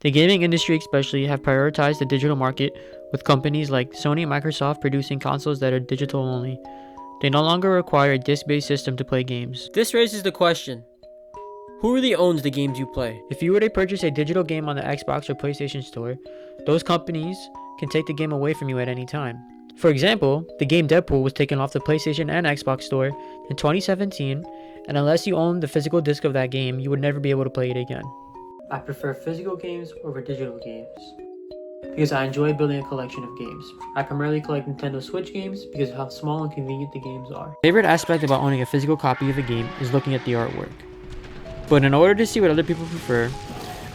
The gaming industry especially have prioritized the digital market, with companies like Sony and Microsoft producing consoles that are digital only. They no longer require a disc-based system to play games. This raises the question, who really owns the games you play? If you were to purchase a digital game on the Xbox or PlayStation Store, those companies can take the game away from you at any time. For example, the game Deadpool was taken off the PlayStation and Xbox Store in 2017, and unless you own the physical disc of that game, you would never be able to play it again. I prefer physical games over digital games because I enjoy building a collection of games. I primarily collect Nintendo Switch games because of how small and convenient the games are. My favorite aspect about owning a physical copy of a game is looking at the artwork. But in order to see what other people prefer,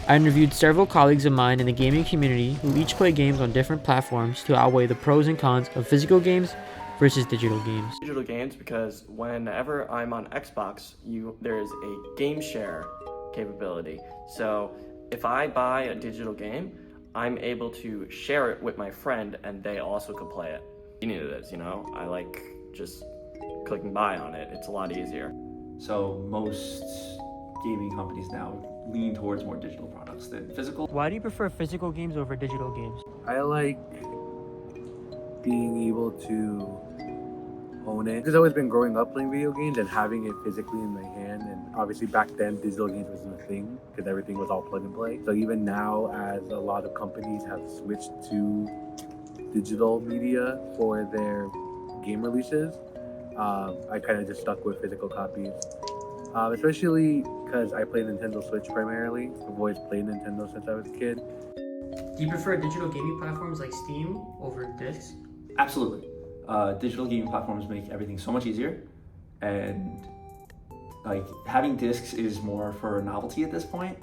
I interviewed several colleagues of mine in the gaming community who each play games on different platforms to outweigh the pros and cons of physical games versus digital games. Digital games because whenever I'm on Xbox, there's a game share capability. So if I buy a digital game, I'm able to share it with my friend and they also could play it. You need it is, I like just clicking buy on it. It's a lot easier. So most gaming companies now lean towards more digital products than physical. Why do you prefer physical games over digital games? I like being able to own it. Because I've always been growing up playing video games and having it physically in my hand. And obviously back then, digital games wasn't a thing because everything was all plug and play. So even now, as a lot of companies have switched to digital media for their game releases, I kind of just stuck with physical copies. Especially because I play Nintendo Switch primarily. I've always played Nintendo since I was a kid. Do you prefer digital gaming platforms like Steam over discs? Absolutely. Digital gaming platforms make everything so much easier, and like having discs is more for novelty at this point.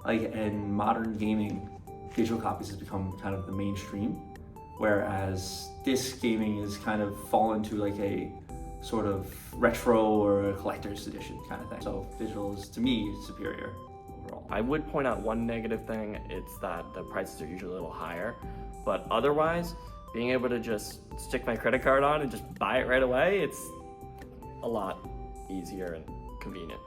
Like in modern gaming, digital copies has become kind of the mainstream, whereas disc gaming is kind of fallen to like a sort of retro or a collector's edition kind of thing. So digital is, to me, superior overall. I would point out one negative thing, it's that the prices are usually a little higher, but otherwise, being able to just stick my credit card on and just buy it right away, it's a lot easier and convenient.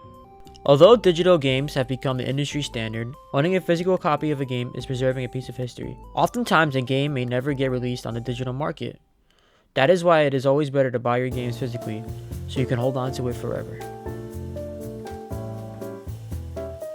Although digital games have become the industry standard, owning a physical copy of a game is preserving a piece of history. Oftentimes, a game may never get released on the digital market. That is why it is always better to buy your games physically, so you can hold on to it forever.